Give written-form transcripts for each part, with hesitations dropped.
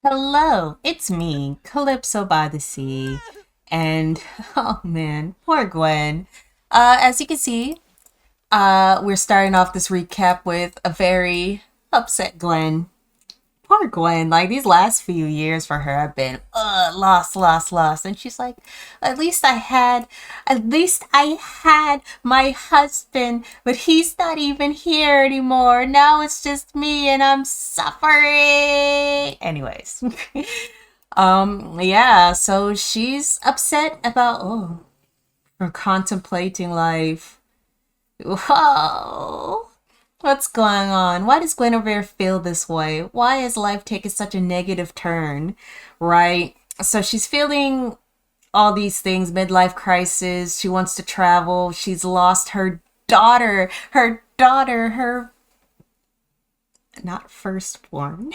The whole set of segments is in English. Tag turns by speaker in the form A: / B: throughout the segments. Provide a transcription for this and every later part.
A: Hello, it's me, Calypso by the Sea. And oh man, poor Gwen. As you can see, we're starting off this recap with a very upset Gwen. Poor Gwen, like these last few years for her have been lost. And she's like, at least I had my husband, but he's not even here anymore. Now it's just me and I'm suffering. Anyways. Yeah, so she's upset about her contemplating life. Whoa. What's going on? Why does Guinevere feel this way? Why is life taking such a negative turn? Right? So she's feeling all these things, midlife crisis. She wants to travel. She's lost her not firstborn.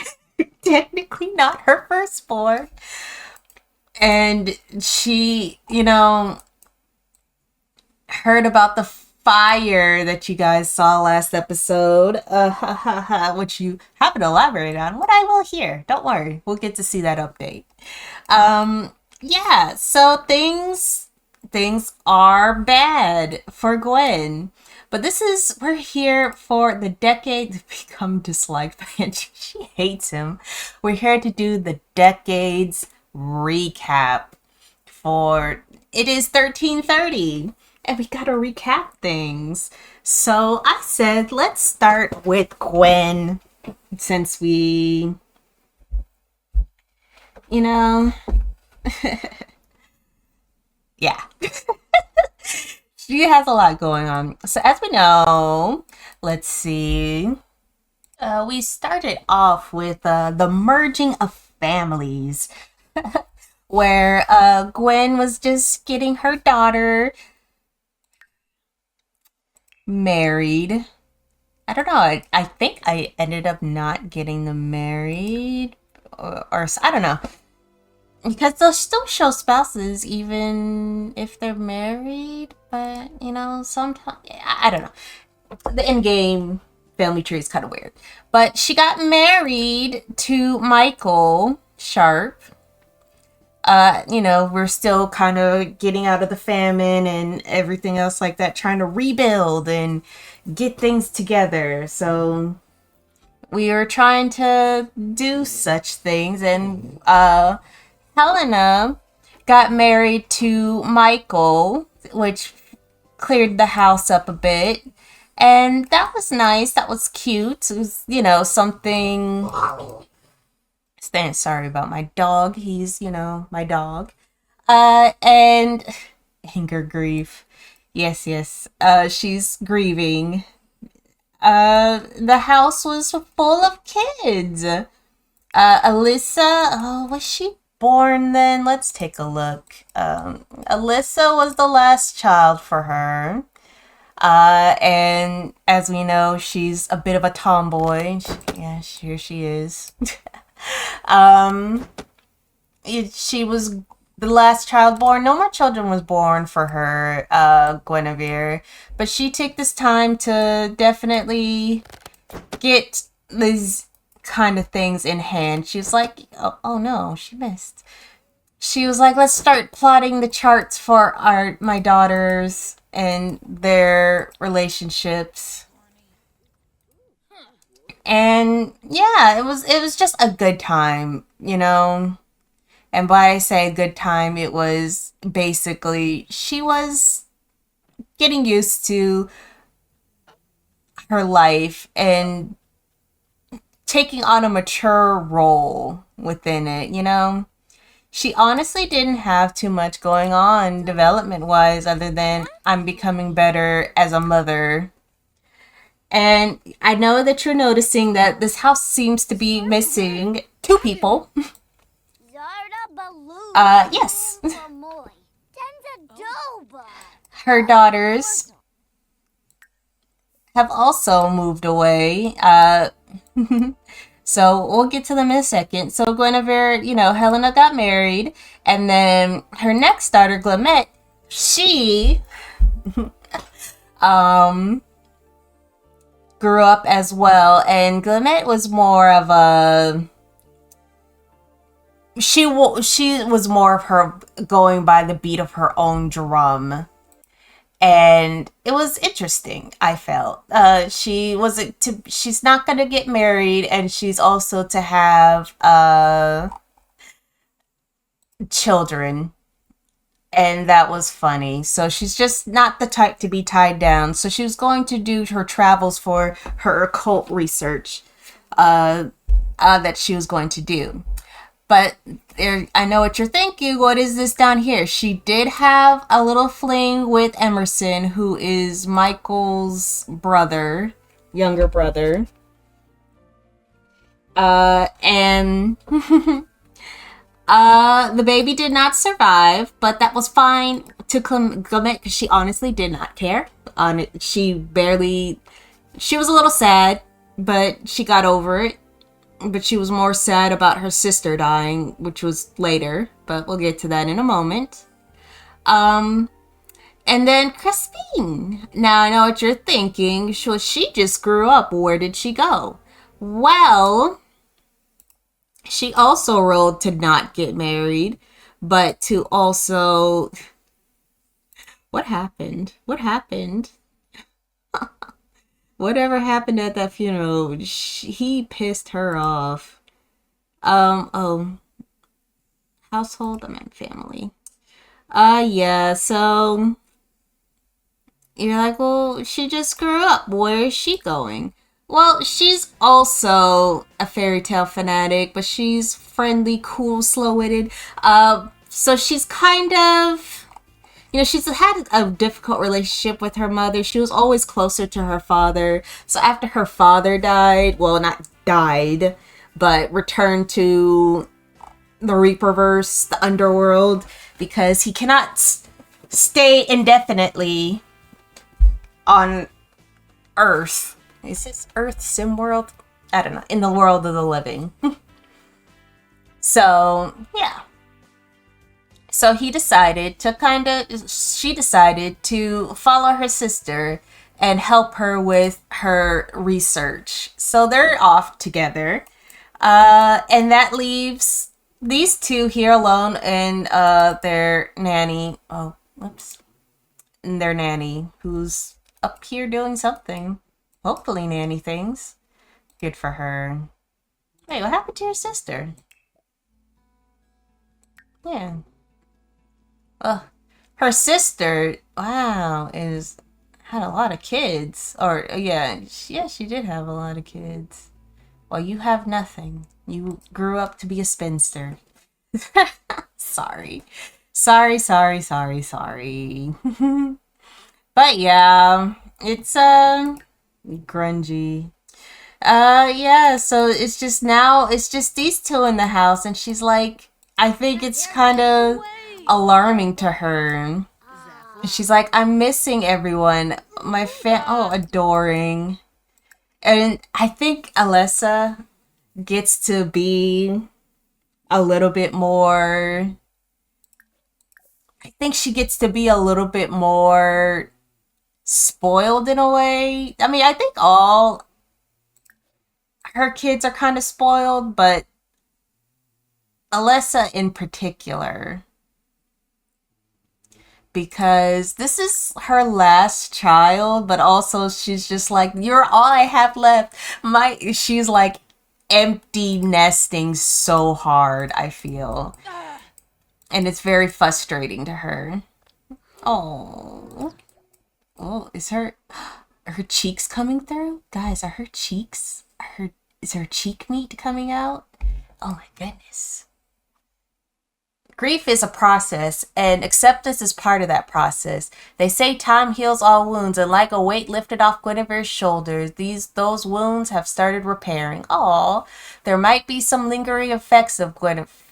A: Technically not her firstborn. And she, heard about the fire that you guys saw last episode, which you haven't elaborated on. What I will hear. Don't worry, we'll get to see that update. Yeah. So things are bad for Gwen. But we're here for the decade to become disliked by Angie. She hates him. We're here to do the decades recap for it is 1330 and we gotta recap things. So I said, let's start with Gwen since you know, yeah. She has a lot going on. So as we know, let's see. We started off with the merging of families, where Gwen was just getting her daughter married. I don't know. I think I ended up not getting them married, or I don't know. Because they'll still show spouses even if they're married, but sometimes I don't know. The in game family tree is kind of weird. But she got married to Michael Sharp. We're still kind of getting out of the famine and everything else like that, trying to rebuild and get things together. So we are trying to do such things, and Helena got married to Michael, which cleared the house up a bit. And that was nice. That was cute. It was, something. Sorry about my dog. He's, my dog. And anger, grief. Yes. She's grieving. The house was full of kids. Alyssa, was she born then? Let's take a look. Alyssa was the last child for her. And as we know, she's a bit of a tomboy. Yeah, here she is. um, she was the last child born. No more children was born for her, Guinevere. But she took this time to definitely get these kind of things in hand. She was like, oh no, she missed. She was like, let's start plotting the charts for my daughters and their relationships. And yeah, it was just a good time, And by I say a good time, it was basically she was getting used to her life and taking on a mature role within it. She honestly didn't have too much going on development wise other than I'm becoming better as a mother. And I know that you're noticing that this house seems to be missing two people. Yes. Her daughters have also moved away. So we'll get to them in a second. So Guinevere, Helena got married, and then her next daughter, Glamette, she grew up as well. And Glamette was more of a she was more of her going by the beat of her own drum, and it was interesting. I felt she's not gonna get married, and she's also to have children, and that was funny. So she's just not the type to be tied down. So she was going to do her travels for her occult research that she was going to do. But I know what you're thinking. What is this down here? She did have a little fling with Emerson, who is Michael's brother, younger brother. And the baby did not survive, but that was fine to Clement because she honestly did not care. She was a little sad, but she got over it. But she was more sad about her sister dying, which was later, but we'll get to that in a moment. And then Crispine. Now I know what you're thinking. So she just grew up. Where did she go? Well, she also rolled to not get married, but to also... What happened? What happened? Whatever happened at that funeral, he pissed her off. Oh. Household, I meant family. Yeah, so... You're like, well, she just grew up. Where is she going? Well, she's also a fairy tale fanatic, but she's friendly, cool, slow-witted. So she's kind of... she's had a difficult relationship with her mother. She was always closer to her father. So after her father died, well, not died, but returned to the Reaperverse, the underworld, because he cannot stay indefinitely on Earth. Is this Earth Simworld? I don't know. In the world of the living. So, yeah. So she decided to follow her sister and help her with her research. So they're off together. And that leaves these two here alone and their nanny. Oh, whoops. And their nanny, who's up here doing something. Hopefully nanny things. Good for her. Wait, what happened to your sister? Yeah. Her sister, wow, had a lot of kids. Or, yeah, she did have a lot of kids. Well, you have nothing. You grew up to be a spinster. Sorry. Sorry. But yeah, it's, grungy. Yeah, so it's just these two in the house, and she's like, I think it's kind of alarming to her. She's like, I'm missing everyone. Adoring. And I think Alessa gets to be a little bit more... I think she gets to be a little bit more spoiled in a way. I mean, I think all her kids are kind of spoiled, but Alessa in particular, because this is her last child, but also she's just like, you're all I have left. She's like empty nesting so hard, I feel. And it's very frustrating to her. Oh, is her cheeks coming through? Guys, are her cheeks? Is her cheek meat coming out? Oh my goodness. Grief is a process, and acceptance is part of that process. They say time heals all wounds, and like a weight lifted off Guinevere's shoulders, those wounds have started repairing. Aw, there might be some lingering effects of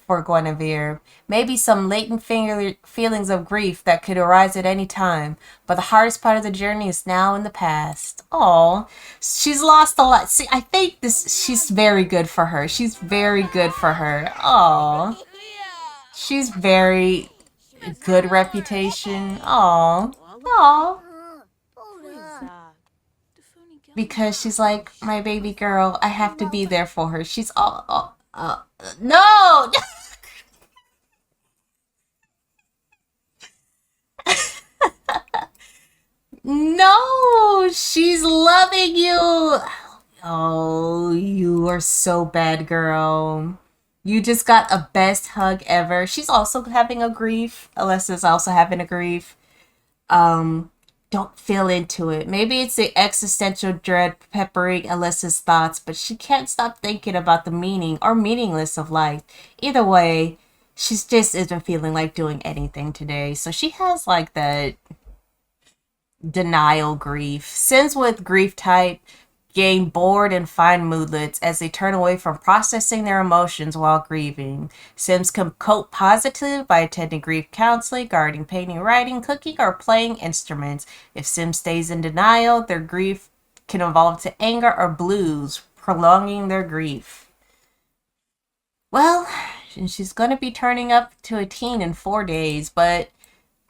A: for Guinevere, maybe some latent feelings of grief that could arise at any time, but the hardest part of the journey is now in the past. Aw, she's lost a lot. See, I think she's very good for her. She's very good for her. Aw. She's very good reputation. Aww. Aww. Because she's like, my baby girl, I have to be there for her. She's no! No, she's loving you. Oh, you are so bad, girl. You just got a best hug ever. She's also having a grief. Alyssa's also having a grief. Um, don't feel into it. Maybe it's the existential dread peppering Alyssa's thoughts, but she can't stop thinking about the meaning or meaningless of life. Either way, she's just isn't feeling like doing anything today. So she has like that denial grief. Sims with grief type gain bored and find moodlets as they turn away from processing their emotions while grieving. Sims can cope positively by attending grief counseling, gardening, painting, writing, cooking, or playing instruments. If Sim stays in denial, their grief can evolve to anger or blues, prolonging their grief. Well, she's going to be turning up to a teen in 4 days, but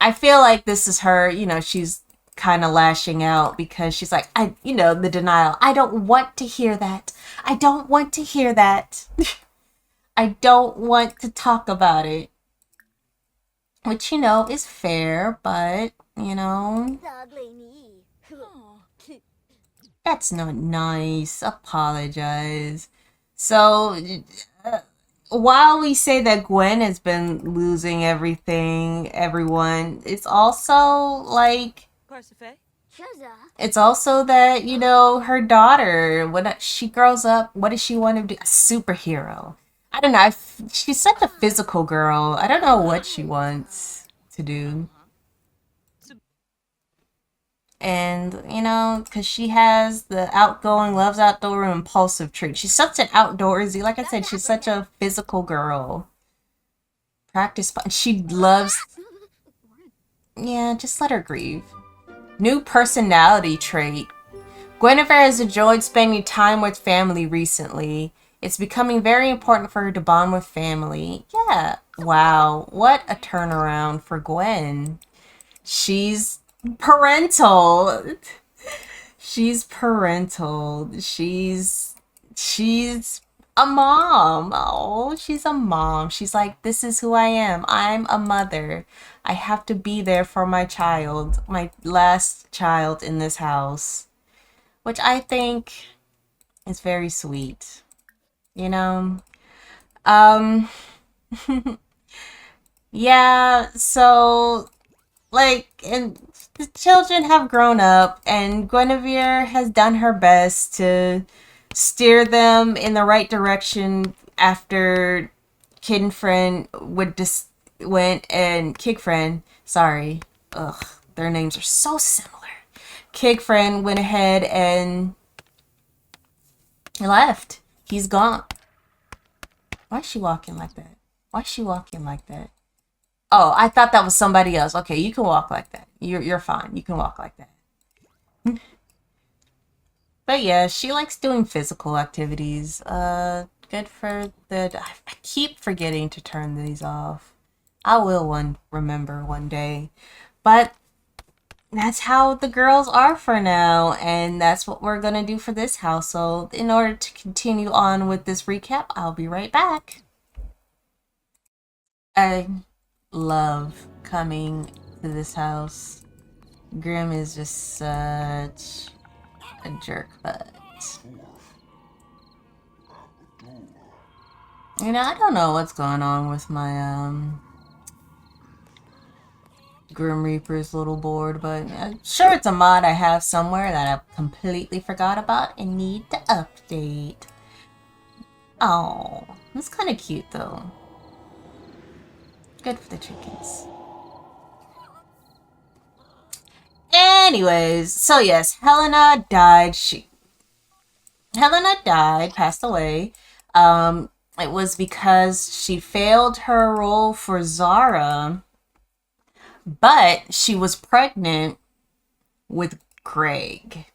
A: I feel like this is her, she's kind of lashing out because she's like, the denial. I don't want to hear that. I don't want to hear that. I don't want to talk about it. Which, is fair, but, that's not nice. Apologize. So, while we say that Gwen has been losing everyone, it's also like, it's also that, her daughter, when she grows up, what does she want to be? A superhero. I don't know. She's such a physical girl. I don't know what she wants to do. And, because she has the outgoing, loves outdoor, and impulsive trait. She's such an outdoorsy. Like I said, she's such a physical girl. Practice. She loves. Yeah, just let her grieve. New personality trait. Guinevere has enjoyed spending time with family recently. It's becoming very important for her to bond with family. Yeah. Wow. What a turnaround for Gwen. She's parental. She's parental. She's a mom. Oh, she's a mom. She's like, this is who I am. I'm a mother. I have to be there for my child, my last child in this house, which I think is very sweet. Um, yeah, so and the children have grown up, and Guinevere has done her best to steer them in the right direction after Kid and Friend went and Kid Friend, sorry, ugh, their names are so similar. Kid Friend went ahead and left. He's gone. Why is she walking like that? Why is she walking like that? Oh, I thought that was somebody else. Okay, you can walk like that. You're fine. You can walk like that. But yeah, she likes doing physical activities. Good for the. I keep forgetting to turn these off. I will remember one day. But that's how the girls are for now, and that's what we're gonna do for this household. In order to continue on with this recap, I'll be right back. I love coming to this house. Grim is just such a jerk butt. I don't know what's going on with my Grim Reaper's little board, but I'm sure it's a mod I have somewhere that I completely forgot about and need to update. Oh, that's kind of cute though. Good for the chickens. Anyways, so yes, Helena died. Helena died, passed away. It was because she failed her role for Zara, but she was pregnant with Greg.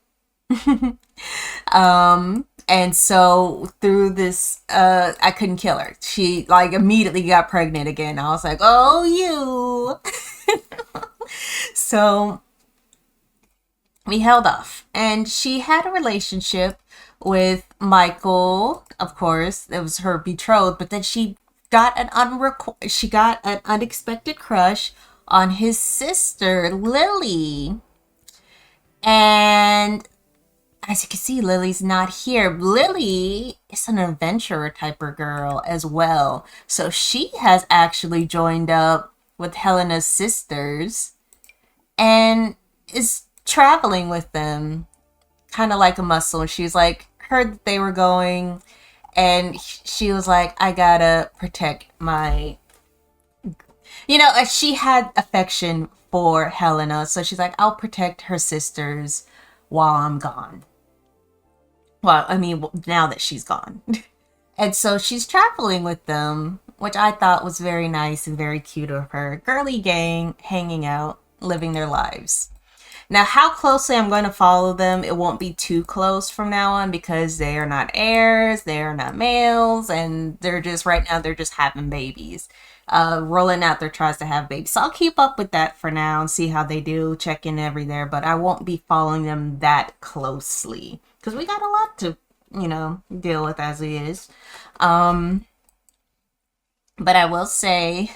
A: And so through this, I couldn't kill her. She immediately got pregnant again. I was like, oh, you. So we held off, and she had a relationship with Michael. Of course, it was her betrothed, but then she got an unexpected crush on his sister Lily. And as you can see, Lily's not here. Lily is an adventurer type of girl as well. So she has actually joined up with Helena's sisters and is traveling with them, kind of like a muscle. She's like, heard that they were going, and she was like, I gotta protect my, she had affection for Helena, so she's like, I'll protect her sisters while I'm gone. Well, I mean, now that she's gone. And so she's traveling with them, which I thought was very nice and very cute of her. Girly gang hanging out, living their lives. Now, how closely I'm going to follow them, it won't be too close from now on because they are not heirs, they are not males, and they're just, right now, they're just having babies. Rolling out their tries to have babies. So I'll keep up with that for now and see how they do, check in every there, but I won't be following them that closely because we got a lot to, deal with as it is. But I will say,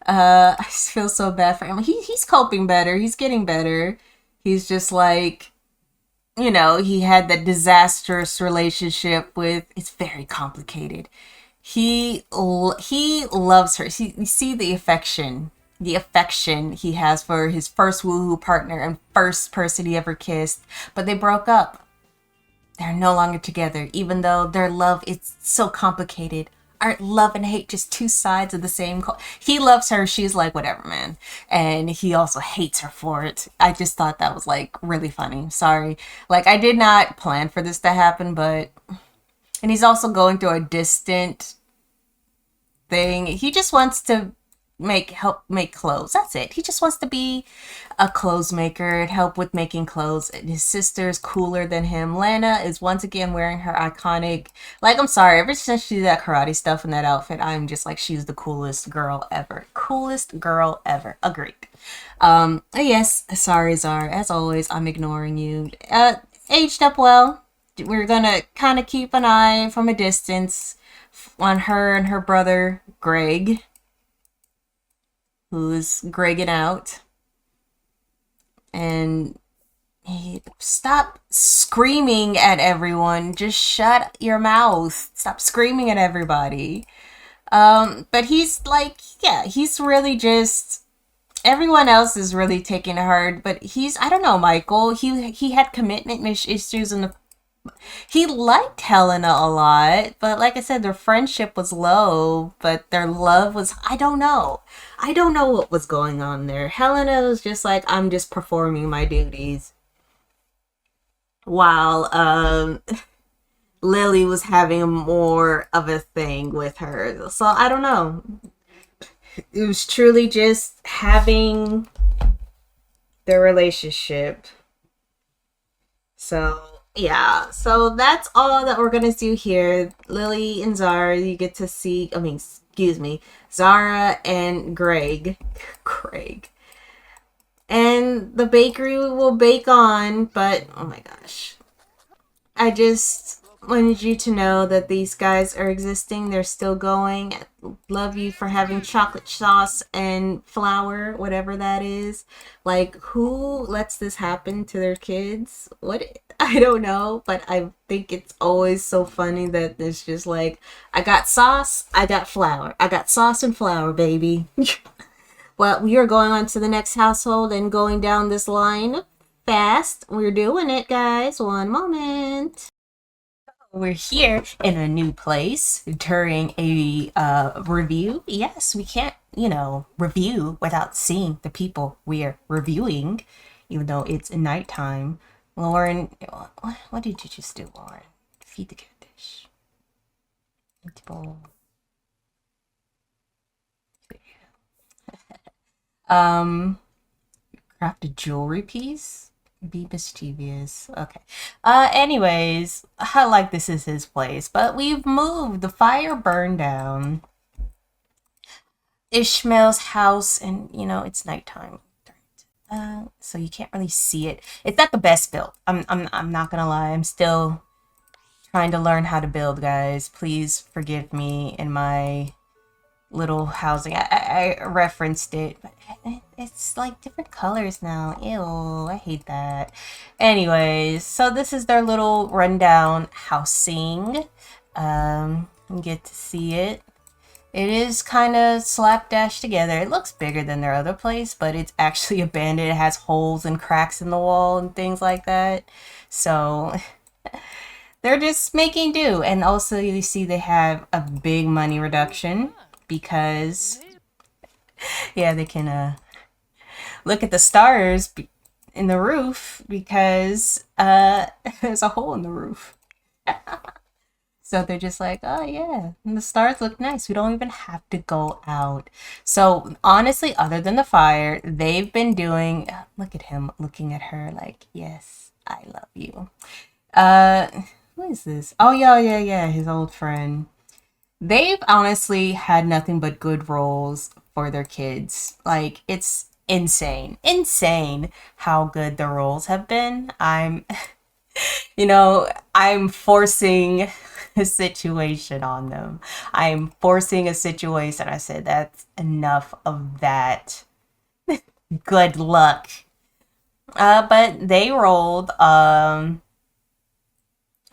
A: I just feel so bad for him. He's coping better. He's getting better. He's just like, he had that disastrous relationship with. It's very complicated. He loves her. You see the affection he has for his first woohoo partner and first person he ever kissed. But they broke up. They're no longer together, even though their love is so complicated. Aren't love and hate just two sides of the same coin? He loves her. She's like, whatever, man. And he also hates her for it. I just thought that was like really funny. Sorry. Like, I did not plan for this to happen, but... And he's also going through a distant thing. He just wants to help make clothes. That's it. He just wants to be a clothes maker and help with making clothes. And his sister's cooler than him. Lana is once again wearing her iconic, like, I'm sorry, ever since she did that karate stuff in that outfit, I'm just like, she's the coolest girl ever. Coolest girl ever. Agreed. Yes, sorry, Zara. As always, I'm ignoring you. Aged up well. We're gonna kind of keep an eye from a distance on her and her brother, Greg, who's Gregging out. And stop screaming at everyone. Just shut your mouth. Stop screaming at everybody. But he's like, yeah, he's really just... Everyone else is really taking it hard, but I don't know, Michael. He had commitment issues in the... He liked Helena a lot, but like I said, their friendship was low, but their love was... I don't know. I don't know what was going on there. Helena was just like, I'm just performing my duties. While Lily was having more of a thing with her. So I don't know. It was truly just having their relationship. So... yeah, so that's all that we're gonna do here. Lily and Zara, you get to see, Zara and Greg. And the bakery will bake on, but, oh my gosh. I just wanted you to know that these guys are existing. They're still going. Love you for having chocolate sauce and flour, whatever that is. Like, who lets this happen to their kids? What? I don't know, but I think it's always so funny that it's just like, I got sauce, I got flour. I got sauce and flour, baby. Well, we are going on to the next household and going down this line fast. We're doing it, guys. One moment. We're here in a new place during a review. Yes, we can't, review without seeing the people we're reviewing, even though it's nighttime. Lauren, what did you just do, Lauren? Feed the catfish. Bowl. Craft a jewelry piece? Be mischievous. Okay. Anyways, I like this is his place, but we've moved. The fire burned down Ishmael's house, and it's nighttime. So you can't really see it. It's not the best build. I'm not gonna lie. I'm still trying to learn how to build, guys. Please forgive me in my little housing. I referenced it, but it's like different colors now. Ew, I hate that. Anyways, so this is their little rundown housing. You get to see it. It is kind of slapdash together. It looks bigger than their other place, but it's actually abandoned. It has holes and cracks in the wall and things like that. So they're just making do. And also you see they have a big money reduction because yeah, they can look at the stars in the roof because there's a hole in the roof. So they're just like, oh yeah, and the stars look nice. We don't even have to go out. So honestly, other than the fire, they've been doing. Look at him looking at her like, yes, I love you. Uh, who is this? Oh yeah, yeah, yeah, his old friend. They've honestly had nothing but good roles for their kids. Like it's insane how good the roles have been. I'm forcing a situation on them. I'm forcing a situation. I said, that's enough of that. Good luck. But they rolled.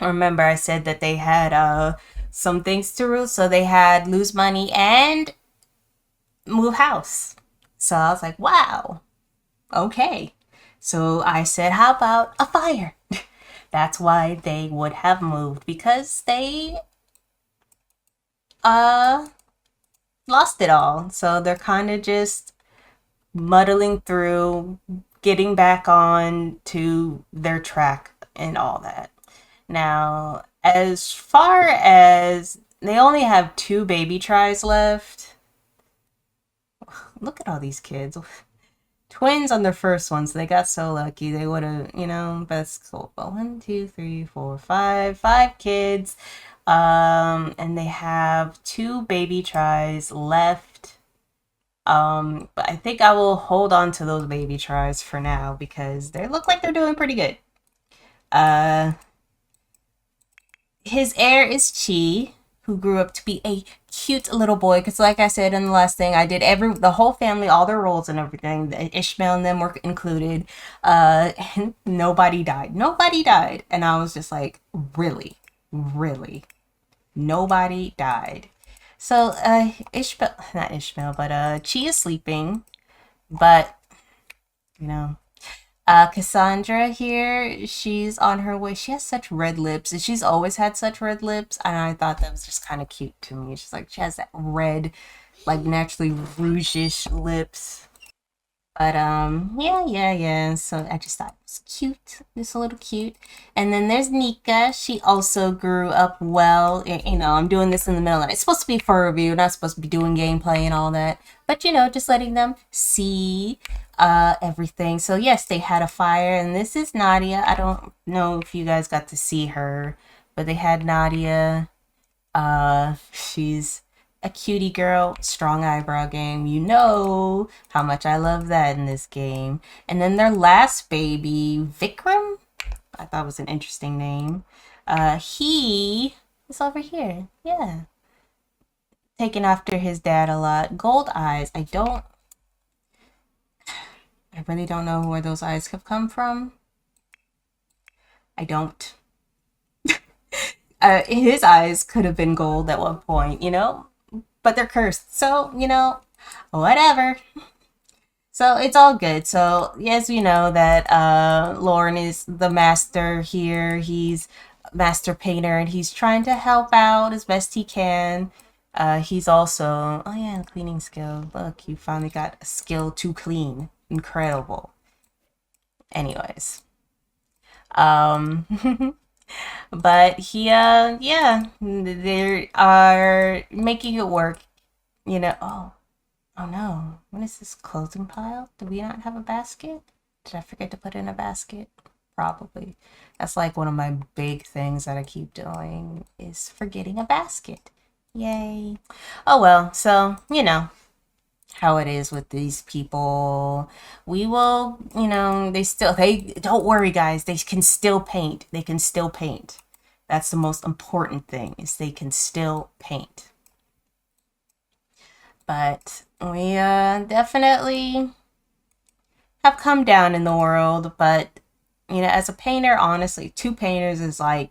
A: Remember, I said that they had some things to rule. So they had lose money and move house. So I was like, wow, okay. So I said, how about a fire? That's why they would have moved because they uh lost it all. So they're kind of just muddling through, getting back on to their track and all that. Now, as far as they only have two baby tries left. Look at all these kids. Twins on their first one, so they got so lucky. They would have, that's cool. But 1, 2, 3, 4, 5, 5 kids. And they have two baby tries left. But I think I will hold on to those baby tries for now because they look like they're doing pretty good. His heir is Chi, who grew up to be a cute little boy. Because, like I said in the last thing, I did the whole family, all their roles and everything. Ishmael and them were included. And nobody died. Nobody died. And I was just like, really? Really? Nobody died. So, Ishmael, not Ishmael, but Chi is sleeping. But, Cassandra here, she's on her way. She has such red lips, and she's always had such red lips, and I thought that was just kind of cute to me. She's like, she has that red, like naturally rouge-ish lips. But yeah. So I just thought it was cute, just a little cute. And then there's Nika. She also grew up well. I'm doing this in the middle, and it's supposed to be for a review, not supposed to be doing gameplay and all that. But just letting them see everything. So yes, they had a fire, and this is Nadia. I don't know if you guys got to see her, but they had Nadia. She's a cutie girl, strong eyebrow game. You know how much I love that in this game. And then their last baby, Vikram, I thought was an interesting name. He is over here. Yeah. Taking after his dad a lot. Gold eyes. I really don't know where those eyes have come from. I don't. His eyes could have been gold at one point, but they're cursed. So, whatever. So it's all good. So yes, we know that Lauren is the master here. He's master painter and he's trying to help out as best he can. He's also, oh yeah, cleaning skill. Look, you finally got a skill to clean. Incredible. Anyways. But he, yeah, they are making it work, oh no, what is this clothing pile? Do we not have a basket? Did I forget to put in a basket? Probably. That's like one of my big things that I keep doing is forgetting a basket. Yay. Oh well, so, how it is with these people. We will, they don't worry guys, they can still paint. They can still paint. That's the most important thing is they can still paint. But we definitely have come down in the world. But, you know, as a painter, honestly, two painters is like,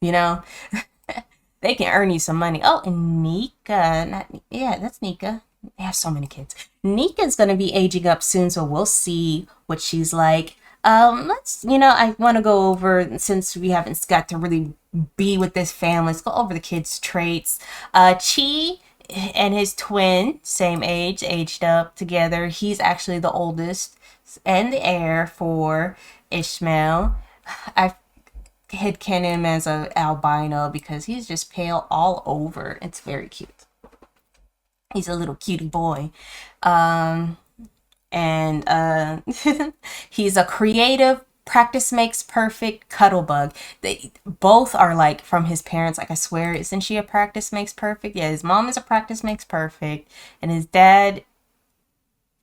A: you know, they can earn you some money. Oh, and Nika, not yeah, that's Nika. They have so many kids. Nika's gonna be aging up soon, so we'll see what she's like. Let's I want to go over, since we haven't got to really be with this family. Let's go over the kids' traits. Chi and his twin, same age, aged up together. He's actually the oldest and the heir for Ishmael. I had canon him as a albino because he's just pale all over. It's very cute. He's a little cutie boy. And he's a creative, practice makes perfect cuddle bug. They both are like from his parents. Like, I swear, isn't she a practice makes perfect? Yeah, his mom is a practice makes perfect, and his dad,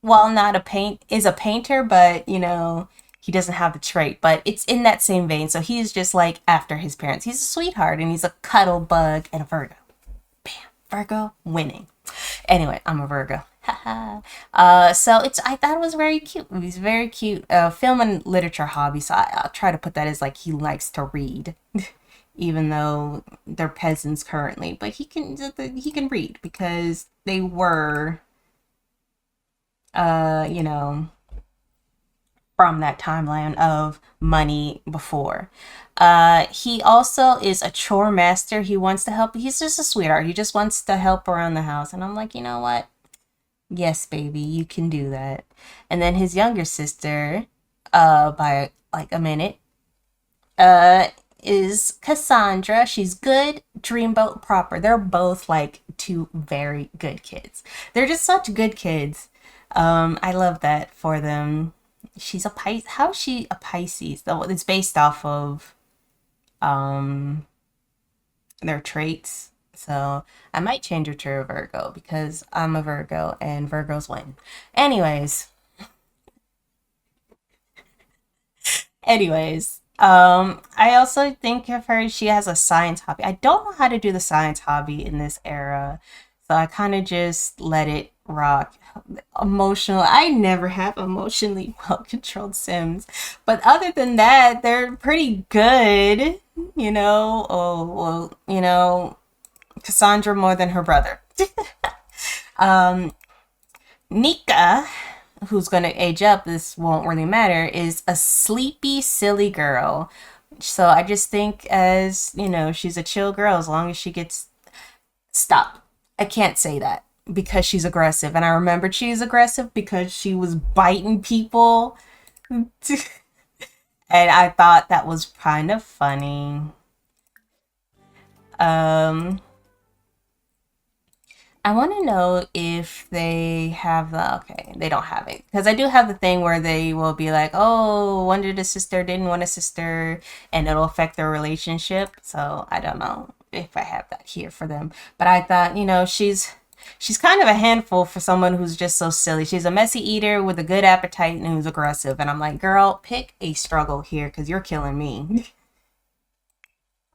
A: while not a is a painter, but he doesn't have the trait. But it's in that same vein. So he's just like after his parents. He's a sweetheart, and he's a cuddle bug and a Virgo. Bam, Virgo winning. Anyway, I'm a Virgo. So I thought it was very cute. He's very cute. Film and literature hobby. So I'll try to put that as like he likes to read, even though they're peasants currently. But he can read because they were, you know, from that timeline of money before. He also is a chore master. He wants to help. He's just a sweetheart. He just wants to help around the house. And I'm like, you know what? Yes, baby, you can do that. And then his younger sister, by like a minute, uh, is Cassandra. She's good, dreamboat proper. They're both like two very good kids. They're just such good kids. I love that for them. She's a Pisces. How is she a Pisces? Though it's based off of um their traits. So I might change her to a Virgo because I'm a Virgo and Virgos win. Anyways, I also think of her, she has a science hobby. I don't know how to do the science hobby in this era. So I kind of just let it rock. Emotional. I never have emotionally well controlled Sims. But other than that, they're pretty good. Oh, well, Cassandra more than her brother. um, Nika, who's going to age up, this won't really matter, is a sleepy, silly girl. So I just think, as she's a chill girl as long as she gets. Stop. I can't say that because she's aggressive. And I remembered she's aggressive because she was biting people. And I thought that was kind of funny. I want to know if they have okay, they don't have it. Because I do have the thing where they will be like, oh, wanted a sister, didn't want a sister, and it'll affect their relationship. So I don't know if I have that here for them. But I thought, she's kind of a handful for someone who's just so silly. She's a messy eater with a good appetite and who's aggressive. And I'm like, girl, pick a struggle here because you're killing me.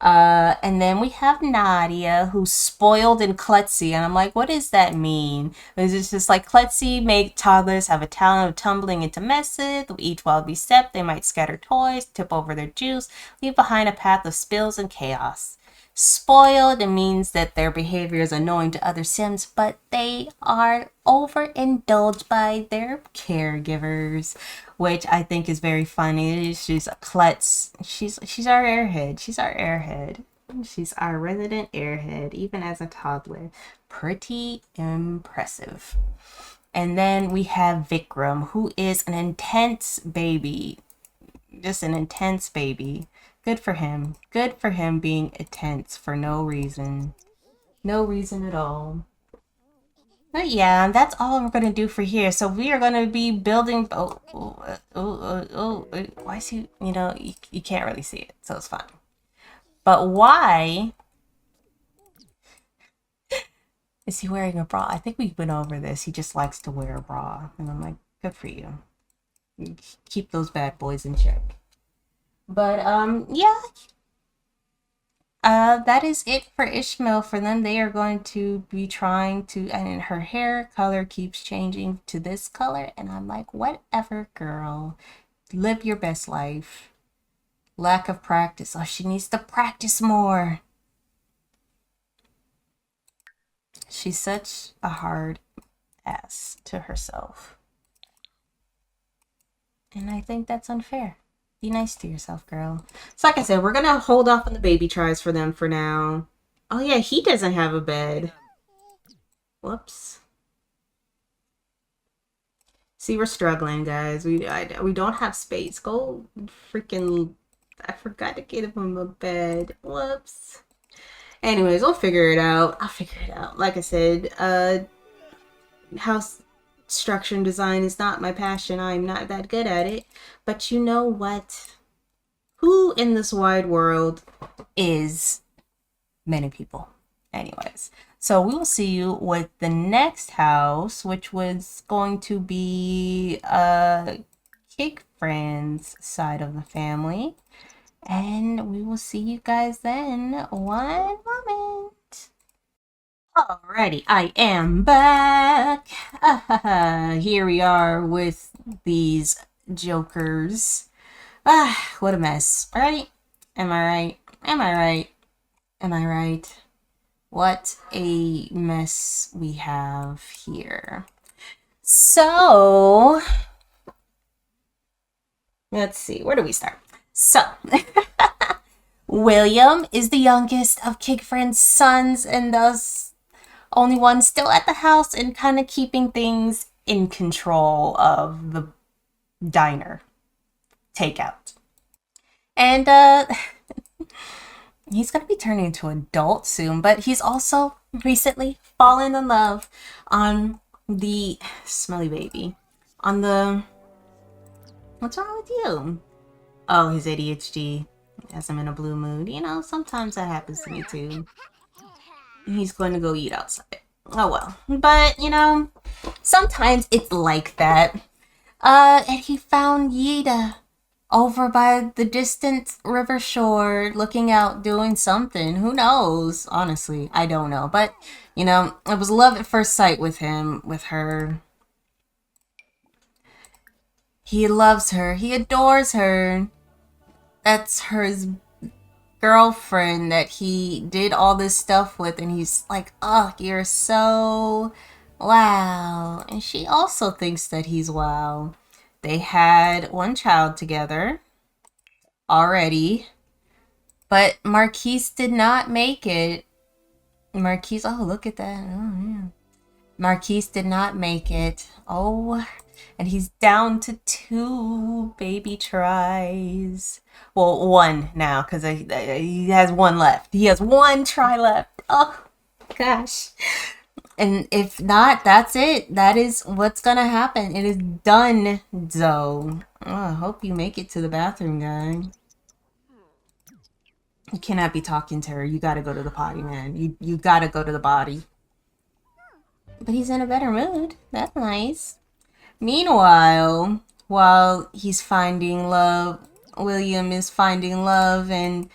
A: And then we have Nadia, who's spoiled and klutzy, and I'm like, what does that mean? Is it just like klutzy make toddlers have a talent of tumbling into messes, each wildly step, they might scatter toys, tip over their juice, leave behind a path of spills and chaos. Spoiled, it means that their behavior is annoying to other Sims, but they are overindulged by their caregivers, which I think is very funny. She's a klutz. She's our airhead. She's our airhead. She's our resident airhead, even as a toddler. Pretty impressive. And then we have Vikram, who is an intense baby. Just an intense baby. Good for him. Good for him being intense for no reason. No reason at all. But yeah, that's all we're going to do for here. So we are going to be building. Why is he, you can't really see it. So it's fine. But why is he wearing a bra? I think we went over this. He just likes to wear a bra. And I'm like, good for you. Keep those bad boys in check. But yeah, that is it for Ishmael. For them, they are going to be trying to, and her hair color keeps changing to this color, and I'm like, whatever, girl. Live your best life. Lack of practice. Oh, she needs to practice more. She's such a hard ass to herself. And I think that's unfair. Be nice to yourself, girl. So like I said, we're going to hold off on the baby tries for them for now. Oh yeah, he doesn't have a bed. Whoops. See, we're struggling, guys. We don't have space. Go freaking... I forgot to get him a bed. Whoops. Anyways, we'll figure it out. I'll figure it out. Like I said, house structure and design is not my passion. I'm not that good at it. But you know what? Who in this wide world is? Many people. Anyways, so we will see you with the next house, which was going to be Cake Friends side of the family. And we will see you guys then. One moment. Alrighty, I am back. Here we are with these jokers. What a mess. Right? Am I right? Am I right? Am I right? What a mess we have here. So, let's see. Where do we start? So, William is the youngest of Cake Friend's sons and thus only one still at the house and kind of keeping things in control of the diner takeout. And he's going to be turning into an adult soon, but he's also recently fallen in love on the smelly baby. On the... What's wrong with you? Oh, his ADHD has him in a blue mood. You know, sometimes that happens to me too. He's going to go eat outside. Oh well. But, you know, sometimes it's like that. And he found Yida over by the distant river shore, looking out, doing something. Who knows? Honestly, I don't know. But, you know, it was love at first sight with him, with her. He loves her. He adores her. That's her girlfriend that he did all this stuff with. And he's like, oh, you're so wow. And she also thinks that he's wow. They had one child together already. But Marquise did not make it. Marquise, oh, look at that. Oh, yeah. Marquise did not make it. Oh, and he's down to 2 baby tries. Well, 1 now, because he has 1 left. He has 1 try left. Oh, gosh. And if not, that's it. That is what's going to happen. It is done, though. Oh, I hope you make it to the bathroom, guy. You cannot be talking to her. You got to go to the potty, man. You got to go to the potty. But he's in a better mood. That's nice. Meanwhile, while he's finding love, William is finding love and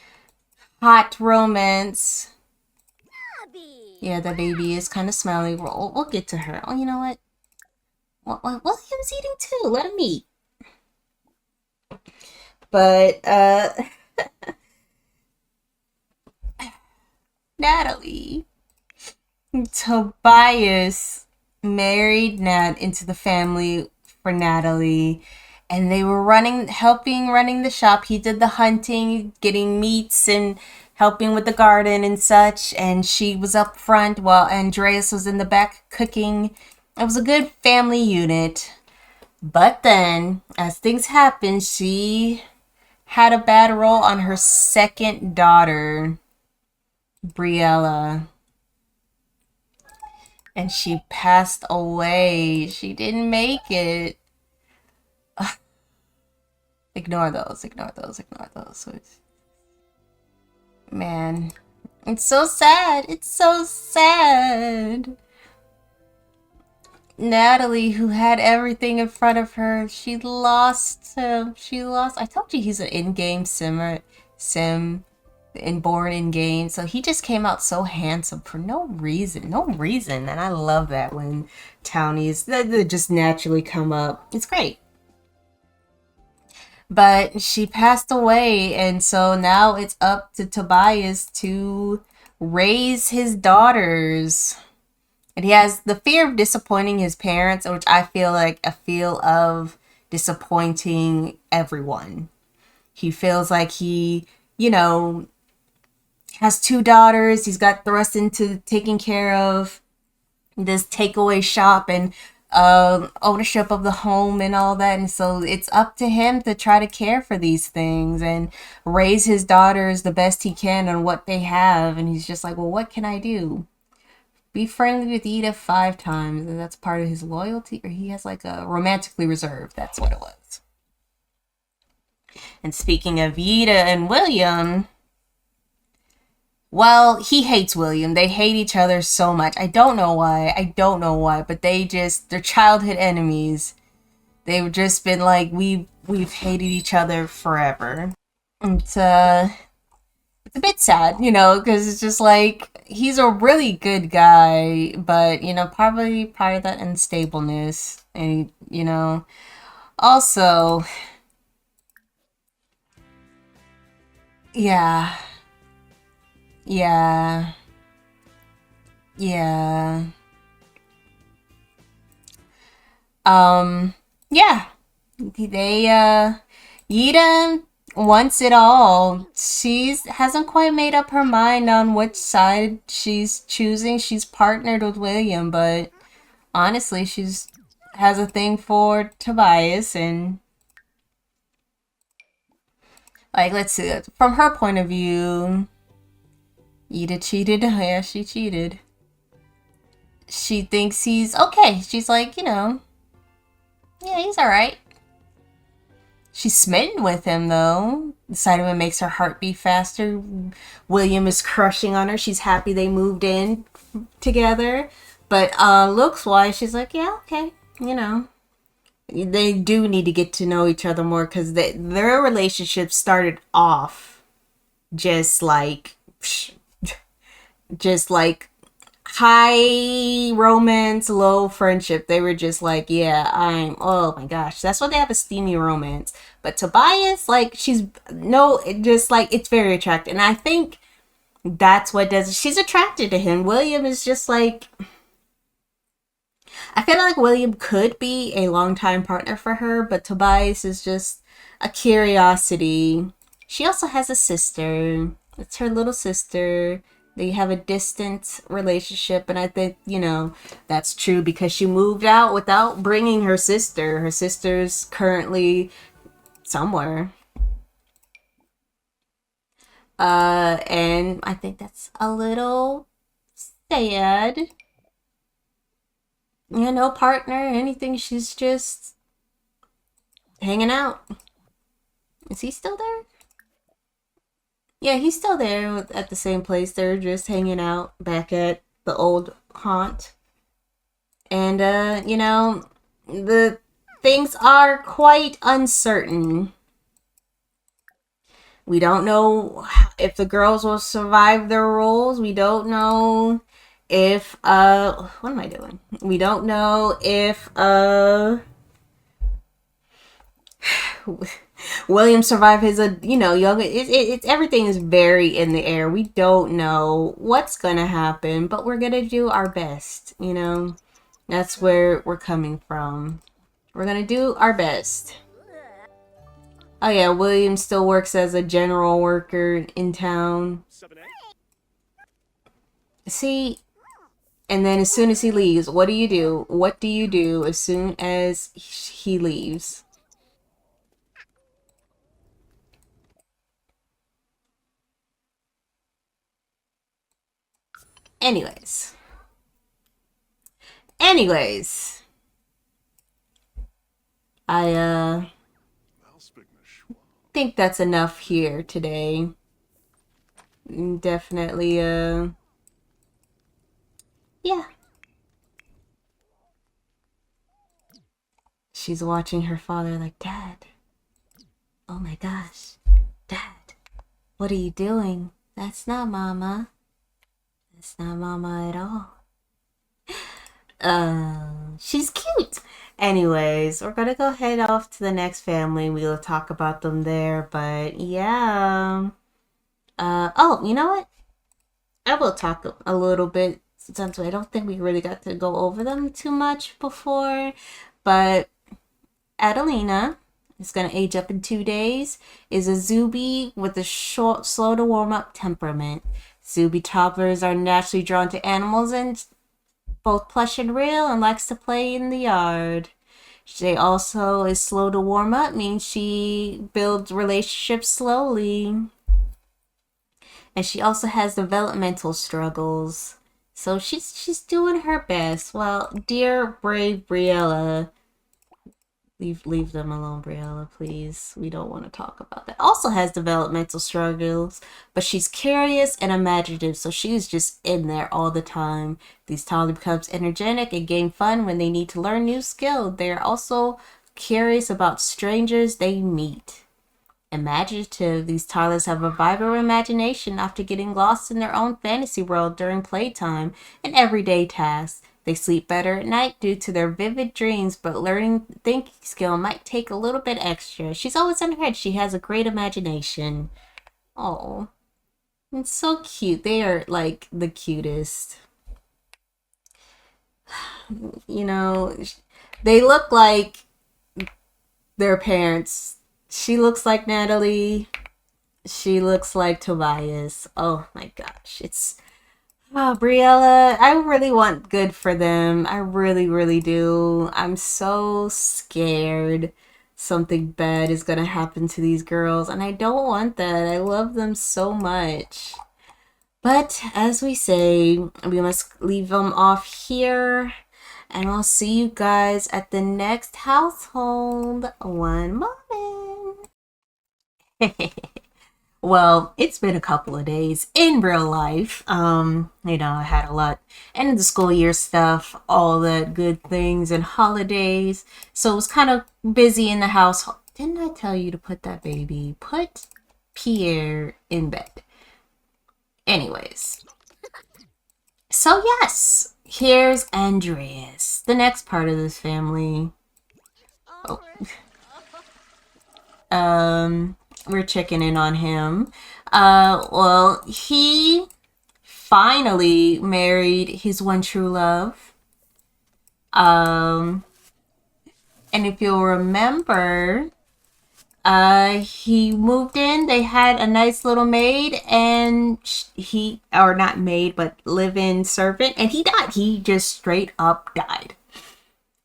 A: hot romance. Yeah, the baby is kind of smelly. We'll get to her. Oh, you know what? William's eating too. Let him eat. But, Natalie. Tobias married Nat into the family for Natalie, and they were running the shop. He did the hunting, getting meats and helping with the garden and such, and she was up front while Andreas was in the back cooking. It was a good family unit. But then, as things happened, she had a bad roll on her second daughter, Briella. And she passed away. She didn't make it. Ignore those. Man, it's so sad. It's so sad. Natalie, who had everything in front of her, she lost him. I told you he's an in-game sim. and born in Gaines. So he just came out so handsome for no reason. No reason. And I love that when townies they just naturally come up. It's great. But she passed away, and so now it's up to Tobias to raise his daughters. And he has the fear of disappointing his parents, which I feel like a feel of disappointing everyone. He feels like he, you know, has two daughters. He's got thrust into taking care of this takeaway shop and ownership of the home and all that. And so it's up to him to try to care for these things and raise his daughters the best he can on what they have. And he's just like, well, what can I do? Be friendly with Ida 5 times, and that's part of his loyalty, or he has like a romantically reserved. That's what it was. And speaking of Ida and William, well, he hates William. They hate each other so much. I don't know why. But they're childhood enemies. They've just been like, we've hated each other forever. It's a bit sad, because it's just like, he's a really good guy, but, probably part of that unstableness. And, also, yeah, yeah, yeah. Um, yeah. Yida wants it all. She's hasn't quite made up her mind on which side she's choosing. She's partnered with William, but honestly, she's has a thing for Tobias, and like, let's see, from her point of view, Yida cheated. Yeah, she cheated. She thinks he's okay. She's like, yeah, he's alright. She's smitten with him, though. The sight of him makes her heart beat faster. William is crushing on her. She's happy they moved in together. But looks-wise, she's like, yeah, okay, They do need to get to know each other more, because their relationship started off just like high romance, low friendship. They were just like, yeah, oh my gosh. That's why they have a steamy romance. But Tobias, like, just like, it's very attractive. And I think that's what does it. She's attracted to him. William is just like, I feel like William could be a longtime partner for her, but Tobias is just a curiosity. She also has a sister. It's her little sister. They have a distant relationship, and I think, that's true because she moved out without bringing her sister. Her sister's currently somewhere. And I think that's a little sad. No partner, anything. She's just hanging out. Is he still there? Yeah, he's still there at the same place. They're just hanging out back at the old haunt. And, the things are quite uncertain. We don't know if the girls will survive their roles. We don't know if, what am I doing? We don't know if, William survived his, young. It's everything is very in the air. We don't know what's gonna happen, but we're gonna do our best. That's where we're coming from. We're gonna do our best. Oh yeah, William still works as a general worker in town. See, and then as soon as he leaves, what do you do? What do you do as soon as he leaves? Anyways. I think that's enough here today. Definitely, yeah. She's watching her father like, Dad. Oh my gosh. Dad, what are you doing? That's not Mama. That's not Mama at all. She's cute. Anyways, we're gonna go head off to the next family. We'll talk about them there. But yeah. Oh, you know what? I will talk a little bit since I don't think we really got to go over them too much before. But Adelina is gonna age up in 2 days. Is a Zuby with a short, slow to warm up temperament. Zuby toddlers are naturally drawn to animals and both plush and real and likes to play in the yard. She also is slow to warm up, means she builds relationships slowly. And she also has developmental struggles. So she's doing her best. Well, dear brave Briella, leave them alone, Briella, please. We don't want to talk about that. Also has developmental struggles, but she's curious and imaginative, so she's just in there all the time. These toddlers becomes energetic and gain fun when they need to learn new skills. They are also curious about strangers they meet. Imaginative, these toddlers have a vibrant imagination after getting lost in their own fantasy world during playtime and everyday tasks. They sleep better at night due to their vivid dreams, but learning thinking skill might take a little bit extra. She's always in her head. She has a great imagination. Oh, it's so cute. They are like the cutest. You know, they look like their parents. She looks like Natalie. She looks like Tobias. Oh my gosh. Briella, I really want good for them. I really, really do. I'm so scared something bad is gonna happen to these girls, and I don't want that. I love them so much. But as we say, we must leave them off here, and I'll see you guys at the next household. One moment. Well, it's been a couple of days in real life. I had a lot end of the school year stuff, all the good things and holidays. So it was kind of busy in the house. Didn't I tell you to put Pierre in bed? Anyways. So yes, here's Andreas, the next part of this family. Oh. We're checking in on him. Well, he finally married his one true love. And if you'll remember, he moved in. They had a nice little maid, and or not maid, but live-in servant, and he died. He just straight up died.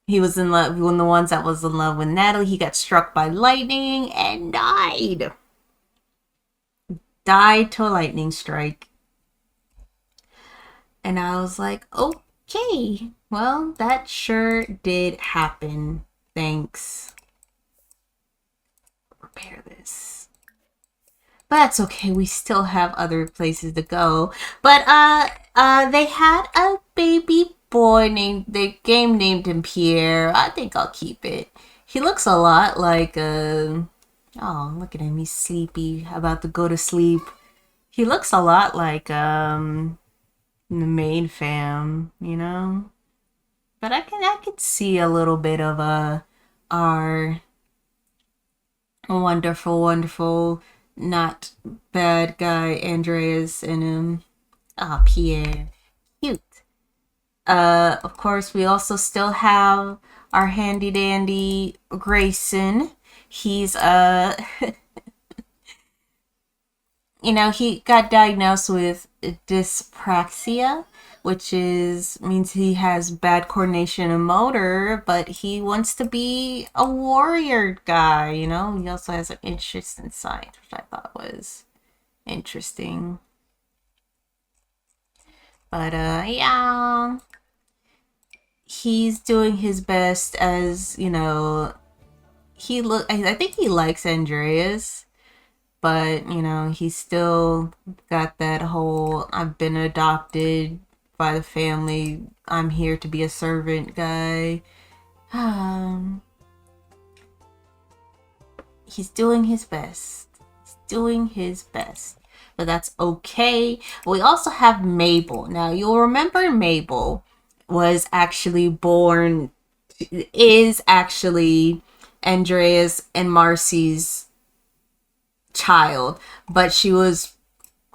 A: He was in love, one of the ones that was in love with Natalie. He got struck by lightning and died. Died to a lightning strike. And I was like, okay, well, that sure did happen. Thanks. Repair this. But that's okay. We still have other places to go. But they had a baby boy the game named him Pierre. I think I'll keep it. He looks a lot like oh, look at him, he's sleepy, about to go to sleep. He looks a lot like the main fam, you know. But I could see a little bit of our wonderful, not bad guy Andreas in him. Pierre, cute. Of course, we also still have our handy dandy Grayson. He's he got diagnosed with dyspraxia, which means he has bad coordination and motor, but he wants to be a warrior guy. He also has an interest in science, which I thought was interesting. But yeah, he's doing his best as I think he likes Andreas, but he's still got that whole I've been adopted by the family, I'm here to be a servant guy. He's doing his best. but that's okay. We also have Mabel. Now, you'll remember Mabel was actually born, is actually Andreas and Marcy's child, but she was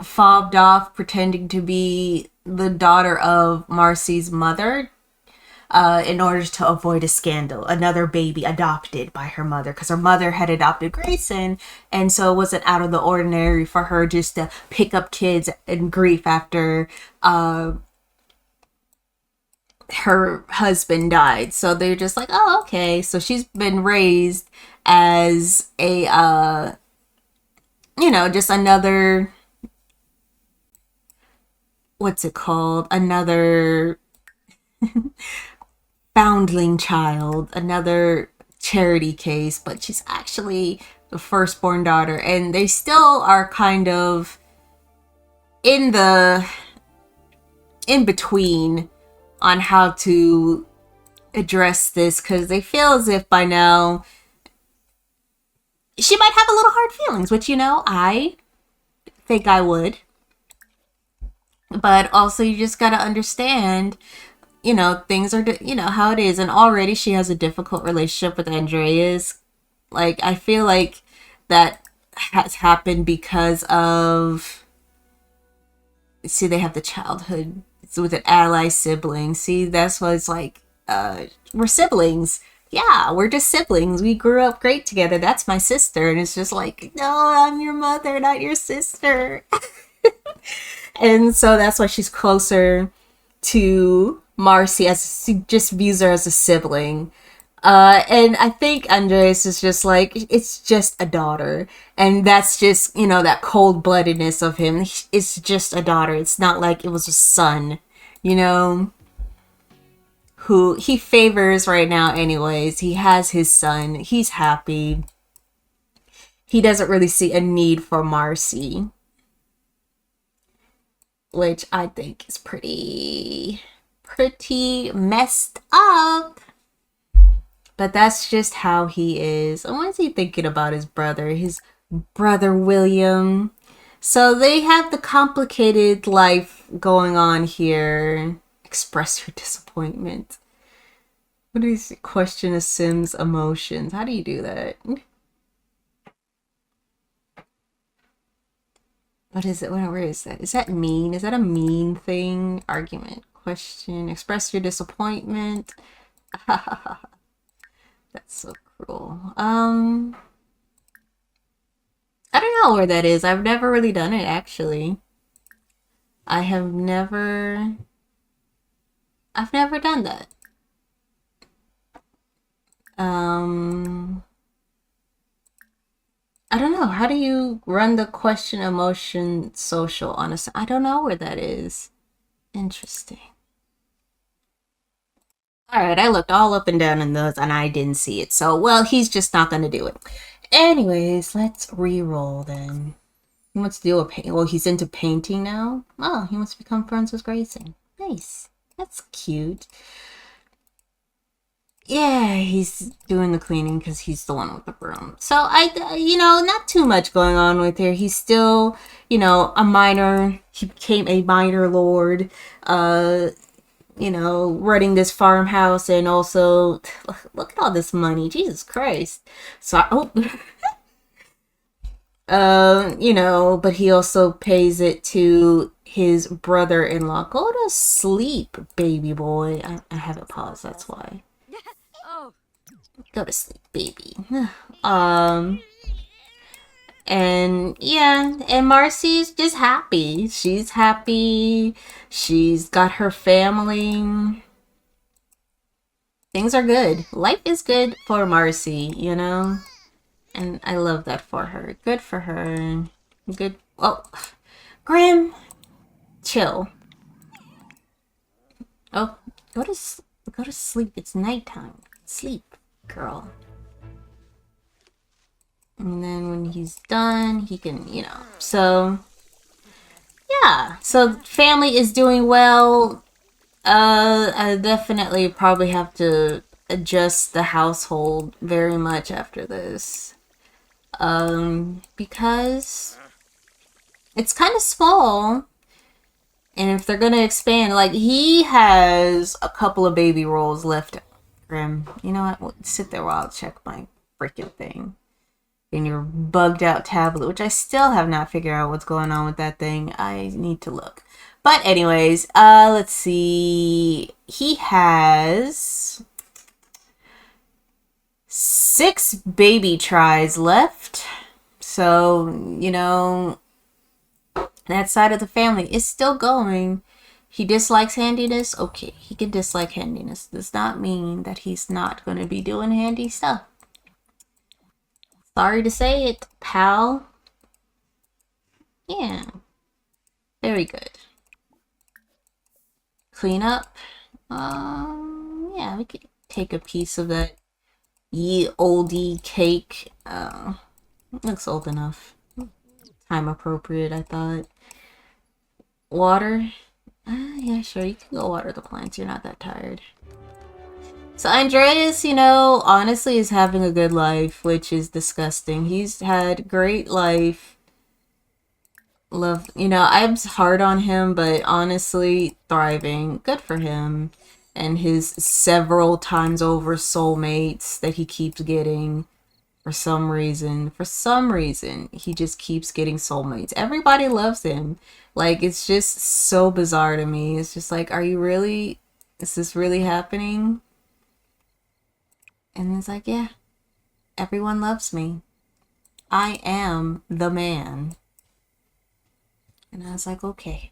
A: fobbed off pretending to be the daughter of Marcy's mother, in order to avoid a scandal. Another baby adopted by her mother, because her mother had adopted Grayson, and so it wasn't out of the ordinary for her just to pick up kids in grief after her husband died. So they're just like, oh, okay. So she's been raised as a, just another, what's it called? Another foundling child, another charity case, but she's actually the firstborn daughter. And they still are kind of in between on how to address this, because they feel as if by now she might have a little hard feelings, which, I think I would. But also, you just gotta understand, things are, how it is. And already she has a difficult relationship with Andreas. Like, I feel like that has happened because of, see, they have the childhood with an ally sibling. See, that's why it's like, we're siblings. Yeah, we're just siblings. We grew up great together. That's my sister. And it's just like, no, I'm your mother, not your sister. And so that's why she's closer to Marcy, as she just views her as a sibling. And I think Andres is just like, it's just a daughter. And that's just, that cold-bloodedness of him. It's just a daughter. It's not like it was a son, who he favors right now anyways. He has his son. He's happy. He doesn't really see a need for Marcy, which I think is pretty messed up. But that's just how he is. And what is he thinking about his brother? His brother William. So they have the complicated life going on here. Express your disappointment. What is it? Question a Sim's emotions. How do you do that? What is it? Where is that? Is that mean? Is that a mean thing? Argument. Question. Express your disappointment. That's so cruel. I don't know where that is. I've never really done it, actually. I've never done that. I don't know. How do you run the question emotion social on a... I don't know where that is. Interesting. Alright, I looked all up and down in those and I didn't see it. So, well, he's just not going to do it. Anyways, let's re-roll then. He wants to do a paint. Well, he's into painting now. Oh, he wants to become friends with Grayson. Nice. That's cute. Yeah, he's doing the cleaning because he's the one with the broom. So, not too much going on with her. He's still, a minor. He became a minor lord, running this farmhouse, and also, look at all this money. Jesus Christ. So, but he also pays it to his brother-in-law. Go to sleep, baby boy. I haven't paused, that's why. Go to sleep, baby. And yeah, and Marcy's just happy. She's happy. She's got her family. Things are good. Life is good for Marcy, And I love that for her. Good for her. Good. Oh, Grim, chill. Oh, go to sleep. It's nighttime. Sleep, girl. And then when he's done, he can, So, yeah. So family is doing well. I definitely probably have to adjust the household very much after this. Because It's kind of small. And if they're going to expand, like, he has a couple of baby rolls left. Grim, you know what? Well, sit there while I check my freaking thing. In your bugged out tablet, which I still have not figured out what's going on with that thing. I need to look. But anyways, let's see. He has 6 baby tries left. So, you know, that side of the family is still going. He dislikes handiness. Okay, he can dislike handiness. Does not mean that he's not going to be doing handy stuff. Sorry to say it, pal. Yeah. Very good. Clean up. Yeah, we could take a piece of that ye oldie cake. Looks old enough. Time appropriate, I thought. Water. Yeah, sure, you can go water the plants. You're not that tired. So Andreas, you know, honestly is having a good life, which is disgusting. He's had great life. Love, you know, I'm hard on him, but honestly, thriving. Good for him. And his several times over soulmates that he keeps getting. For some reason, he just keeps getting soulmates. Everybody loves him. Like, it's just so bizarre to me. It's just like, are you really, is this really happening? And it's like, yeah, everyone loves me. I am the man. And I was like, okay.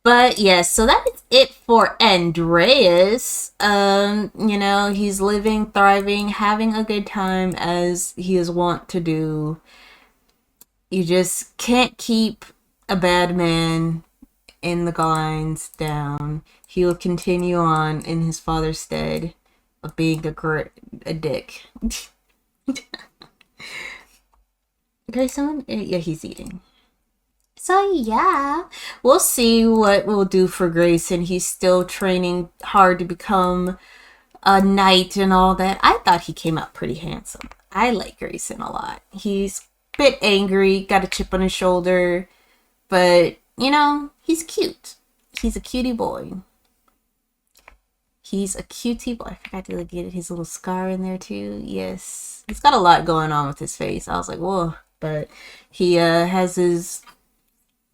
A: But yes, so that is it for Andreas. You know, he's living, thriving, having a good time as he is wont to do. You just can't keep a bad man in the Glines down. He will continue on in his father's stead of being a dick. Grayson? Yeah, he's eating. So yeah, we'll see what we'll do for Grayson. He's still training hard to become a knight and all that. I thought he came out pretty handsome. I like Grayson a lot. He's a bit angry, got a chip on his shoulder, but, you know, he's cute. He's a cutie boy. He's a cutie boy. I forgot to get his little scar in there too. Yes. He's got a lot going on with his face. I was like, whoa. But he has his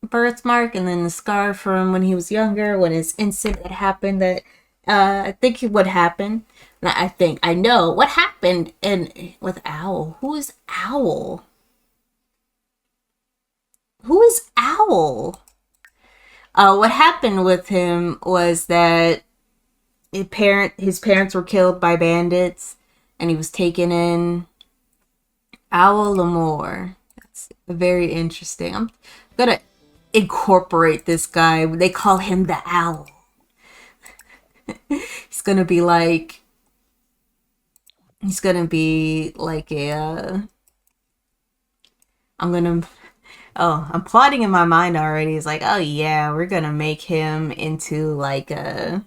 A: birthmark and then the scar from when he was younger, when his incident that happened that I think what happened. I know what happened with Owl. Who is Owl? Who is Owl? What happened with him was that his parents were killed by bandits, and he was taken in. Owl Lamore. That's very interesting. I'm gonna incorporate this guy. They call him the Owl. He's gonna be like a I'm plotting in my mind already. It's like, oh yeah, we're gonna make him into like a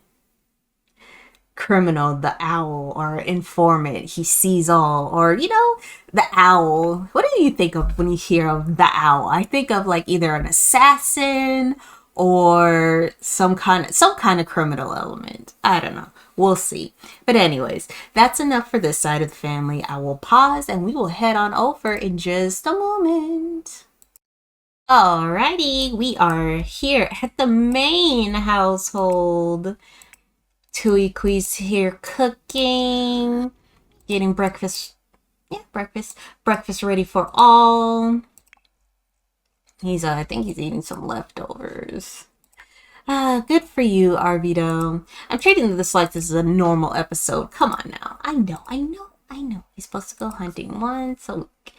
A: criminal, the Owl, or informant. He sees all, or, you know, the Owl. What do you think of when you hear of the Owl? I think of like either an assassin or some kind of criminal element. I don't know. We'll see. But anyways, that's enough for this side of the family. I will pause and we will head on over in just a moment. Alrighty, we are here at the main household. Tuiqui's here cooking, getting breakfast. Yeah, breakfast ready for all. I think he's eating some leftovers. Good for you, Arvido. I'm treating this like this is a normal episode. Come on now. I know. He's supposed to go hunting once a week.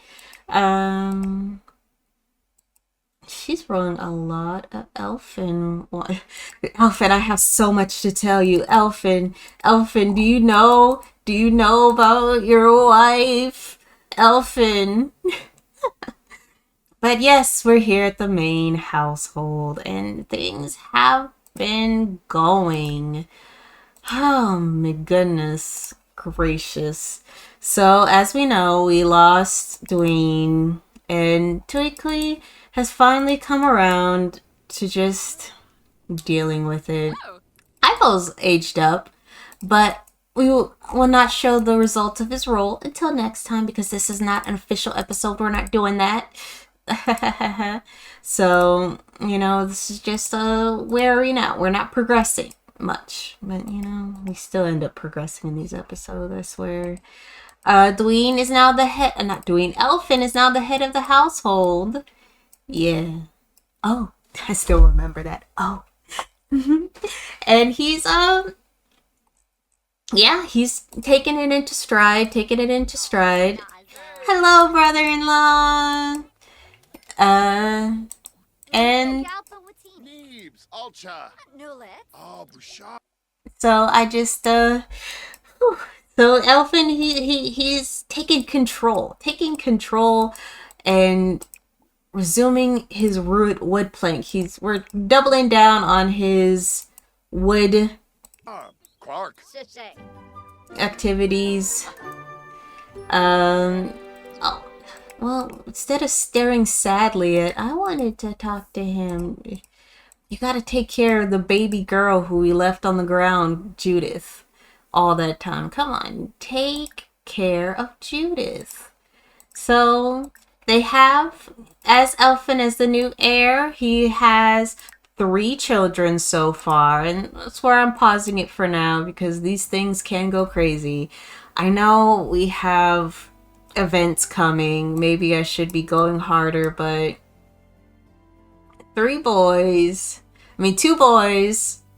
A: She's rolling a lot of Elfin. Elfin, I have so much to tell you. Elfin, do you know about your wife? Elfin. But yes, we're here at the main household and things have been going. Oh my goodness gracious. So as we know, we lost Dwayne and Tuikli has finally come around to just dealing with it. Ivo's aged up, but we will not show the results of his role until next time because this is not an official episode. We're not doing that. So, this is just where are we now? We're not progressing much, but we still end up progressing in these episodes, I swear. Dwayne is now the head, not Dwayne, Elfin is now the head of the household. Yeah. Oh, I still remember that. Oh. And he's he's taking it into stride. Hello, brother-in-law. And so I just so Elfin he's taking control and resuming his wood plank. We're doubling down on his wood activities. Oh, well, instead of staring sadly at, I wanted to talk to him. You gotta take care of the baby girl who we left on the ground, Judith, all that time. Come on, take care of Judith. So they have, as Elfin as the new heir, he has 3 children so far, and that's where I'm pausing it for now because these things can go crazy. I know we have events coming. Maybe I should be going harder, but 2 boys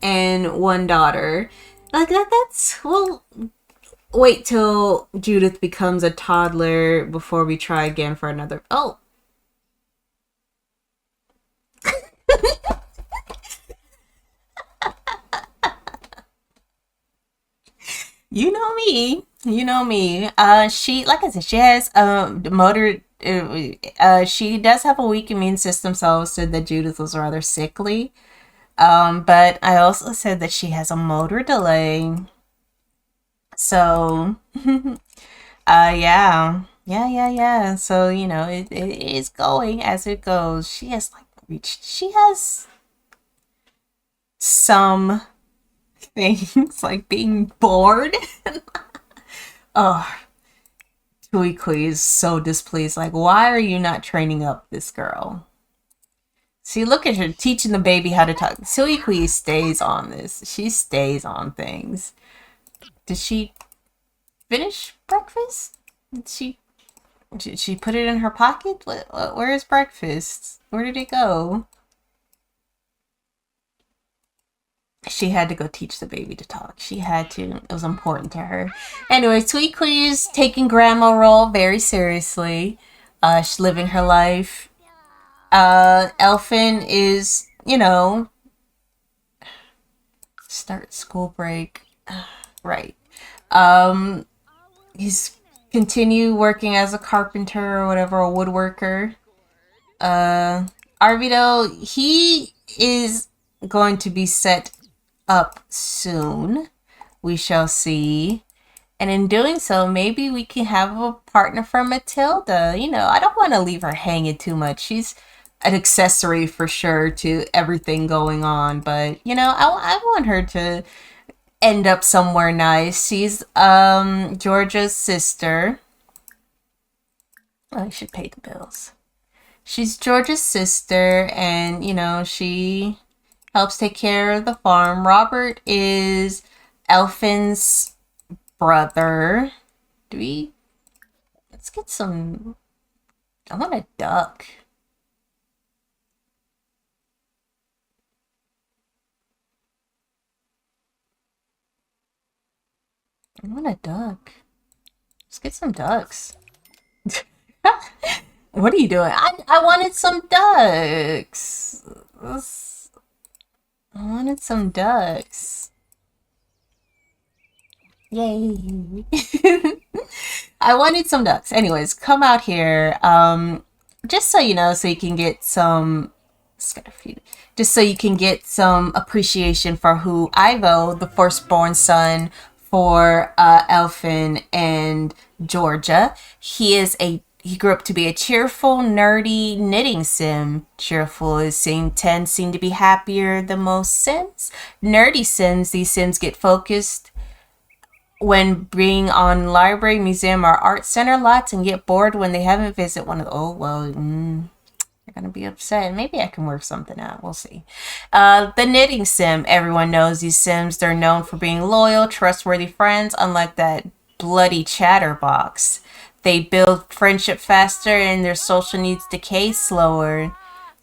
A: and 1 daughter. Like we'll wait till Judith becomes a toddler before we try again for another. Oh. You know me. She, like I said, she has motor. She does have a weak immune system, so I said that Judith was rather sickly. But I also said that she has a motor delay. So, yeah. So, it is going as it goes. She has some things like being bored. Oh, Tuikui is so displeased. Like, why are you not training up this girl? See, look at her teaching the baby how to talk. Tuikui stays on this. She stays on things. Did she finish breakfast? Did she put it in her pocket? Where is breakfast? Where did it go? She had to go teach the baby to talk. She had to. It was important to her. Anyway, Tuikui is taking grandma role very seriously. She's living her life. Elfin is, start school break. Right. He's continue working as a carpenter or whatever, a woodworker. Arvido, he is going to be set up soon. We shall see. And in doing so, maybe we can have a partner for Matilda. I don't want to leave her hanging too much. She's an accessory for sure to everything going on. But, I want her to end up somewhere nice. She's Georgia's sister. Oh, I should pay the bills. She's Georgia's sister, and, she helps take care of the farm. Robert is Elfin's brother. Let's get some. I want a duck. I want a duck. Let's get some ducks. What are you doing? I wanted some ducks. I wanted some ducks. Yay. I wanted some ducks. Anyways, come out here. Just so you know, so you can get some. Just so you can get some appreciation for who Ivo, the firstborn son for Elfin and Georgia. He is a he grew up to be a cheerful, nerdy knitting sim. Cheerful is Sim 10 seem to be happier than most sims. Nerdy sims, these sims get focused when being on library, museum, or art center lots and get bored when they haven't visited one of the, oh, well, they're going to be upset. Maybe I can work something out. We'll see. The knitting sim. Everyone knows these sims. They're known for being loyal, trustworthy friends, unlike that bloody chatterbox. They build friendship faster and their social needs decay slower.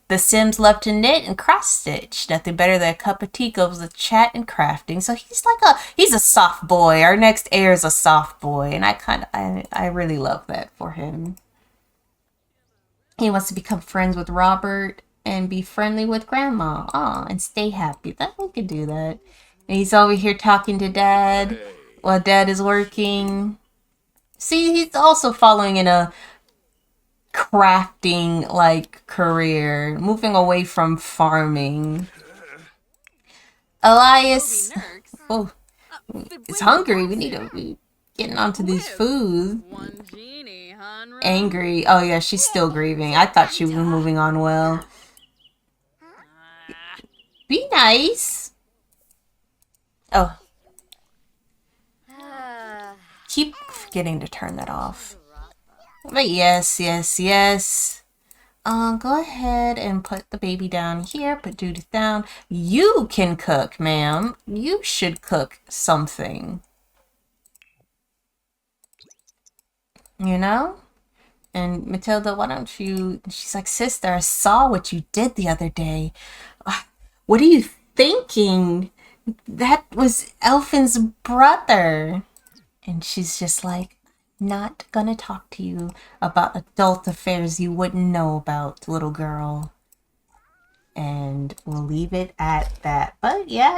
A: The Sims love to knit and cross stitch. Nothing better than a cup of tea goes with chat and crafting. So he's a soft boy. Our next heir is a soft boy, and I really love that for him. He wants to become friends with Robert and be friendly with Grandma. Aw, and stay happy. That we could do that. And he's over here talking to Dad while Dad is working. See, he's also following in a crafting like career, moving away from farming. Elias, oh, is hungry. We need to be getting onto these food. Angry. Oh yeah, she's still grieving. I thought she was moving on well. Be nice. Oh. Keep forgetting to turn that off. But yes. Go ahead and put the baby down here. Put Judith down. You can cook, ma'am. You should cook something. You know? And Matilda, why don't you... She's like, sister, I saw what you did the other day. What are you thinking? That was Elfin's brother. And she's just like, not gonna talk to you about adult affairs you wouldn't know about, little girl. And we'll leave it at that. But yeah.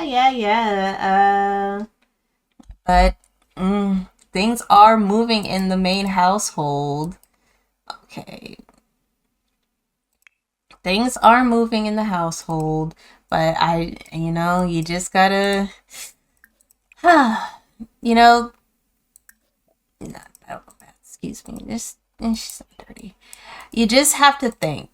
A: Things are moving in the main household. Okay. Things are moving in the household. But you just gotta, excuse me, she's so dirty. You just have to think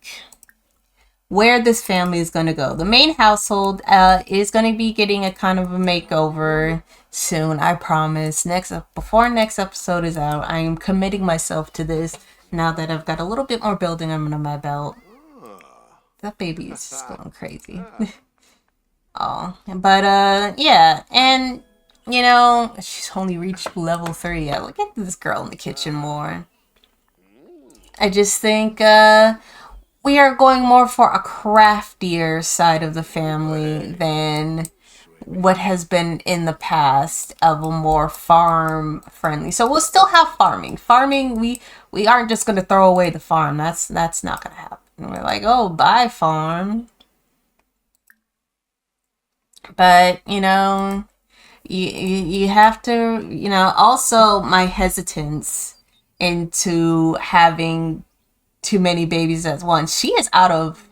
A: where this family is going to go. The main household is going to be getting a kind of a makeover soon, I promise. Before next episode is out, I am committing myself to this now that I've got a little bit more building under my belt. That baby is just going crazy. Oh, but yeah, and she's only reached level 3. Yeah, look at this girl in the kitchen more. I just think we are going more for a craftier side of the family than what has been in the past of a more farm friendly. So we'll still have farming. We aren't just going to throw away the farm. That's not going to happen. We're like, oh, bye farm. But you have to, also my hesitance into having too many babies at once. She is out of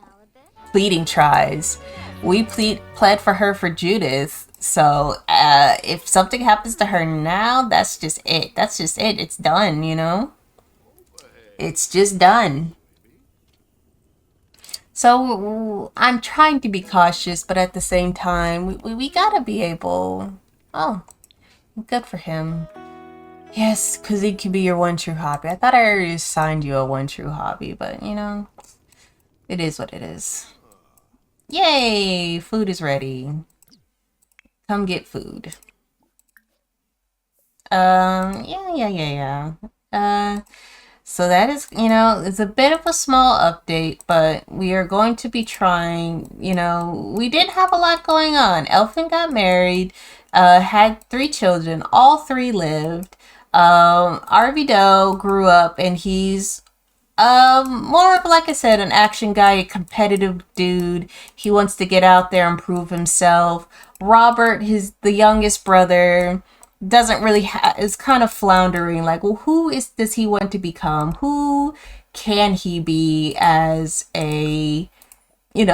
A: pleading tries. We pled for her for Judith. So if something happens to her now, that's just it. It's done, It's just done. So I'm trying to be cautious, but at the same time, we gotta be able... Oh, good for him. Yes, because he can be your one true hobby. I thought I already assigned you a one true hobby, but it is what it is. Yay! Food is ready. Come get food. Yeah. So that is, it's a bit of a small update, but we are going to be trying, we did have a lot going on. Elfin got married, had 3 children, all 3 lived. Arvido grew up and he's more of, like I said, an action guy, a competitive dude. He wants to get out there and prove himself. Robert, the youngest brother, doesn't really is kind of floundering, like, well, does he want to become? Who can he be as a end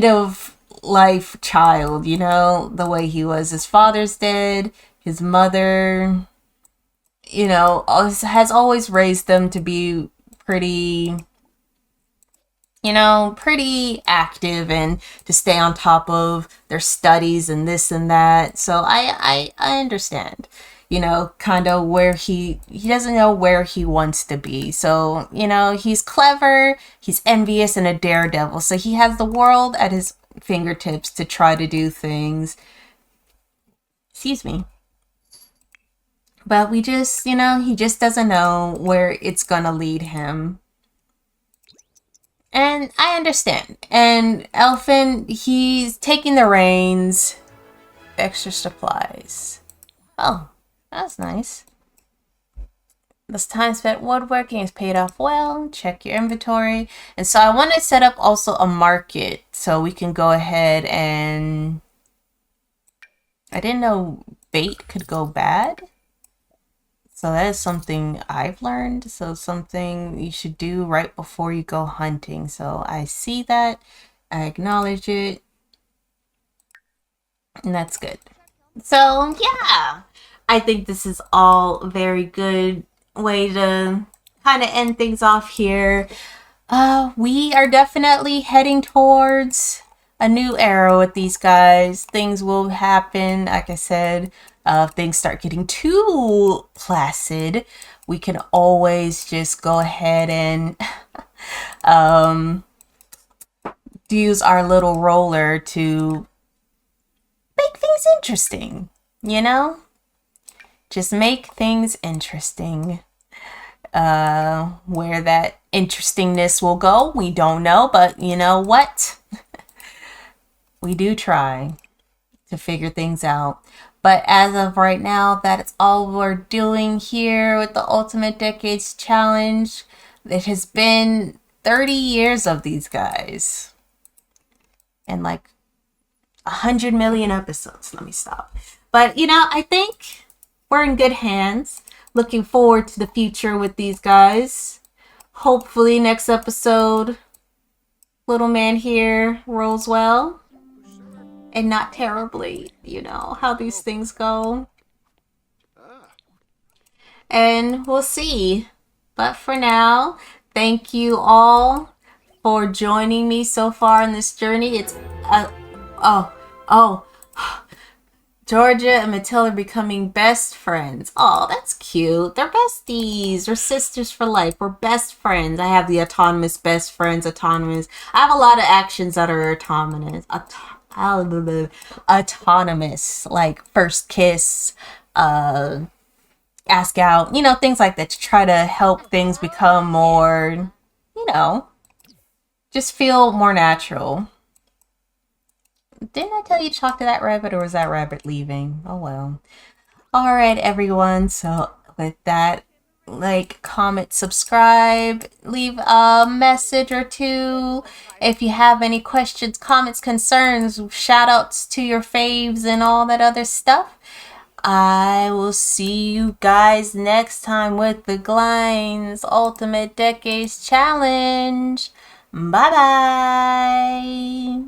A: of life child, the way he was? His father's dead, his mother, you know, has always raised them to be pretty, you know, pretty active and to stay on top of their studies and this and that. So I understand, you know, kind of where he doesn't know where he wants to be. So, you know, he's clever, he's envious and a daredevil. So he has the world at his fingertips to try to do things. Excuse me. But we just, you know, he just doesn't know where it's gonna lead him. And I understand. And Elfin, he's taking the reins. Extra supplies. Oh, that's nice. This time spent woodworking is paid off well. Check your inventory. And so I want to set up also a market so we can go ahead and... I didn't know bait could go bad. So that is something I've learned. So something you should do right before you go hunting. So I see that. I acknowledge it. And that's good. So yeah, I think this is all very good way to kind of end things off here. We are definitely heading towards a new era with these guys. Things will happen, like I said. If things start getting too placid, we can always just go ahead and use our little roller to make things interesting, you know? Just make things interesting. Where that interestingness will go, we don't know, but you know what? We do try to figure things out. But as of right now, that's all we're doing here with the Ultimate Decades Challenge. It has been 30 years of these guys. And like 100 million episodes. Let me stop. But, you know, I think we're in good hands. Looking forward to the future with these guys. Hopefully next episode, little man here rolls well. And not terribly, you know, how these things go. And we'll see. But for now, thank you all for joining me so far in this journey. It's, Georgia and Matilda becoming best friends. Oh, that's cute. They're besties. They're sisters for life. We're best friends. I have the autonomous best friends, autonomous. I have a lot of actions that are autonomous. Autonomous, like first kiss, ask out, you know, things like that to try to help things become more, you know, just feel more natural. Didn't I tell you to talk to that rabbit, or was that rabbit leaving? Oh well. Alright everyone, so with that, like, comment, subscribe, leave a message or two. If you have any questions, comments, concerns, shout outs to your faves and all that other stuff. I will see you guys next time with the Glines Ultimate Decades Challenge. Bye bye.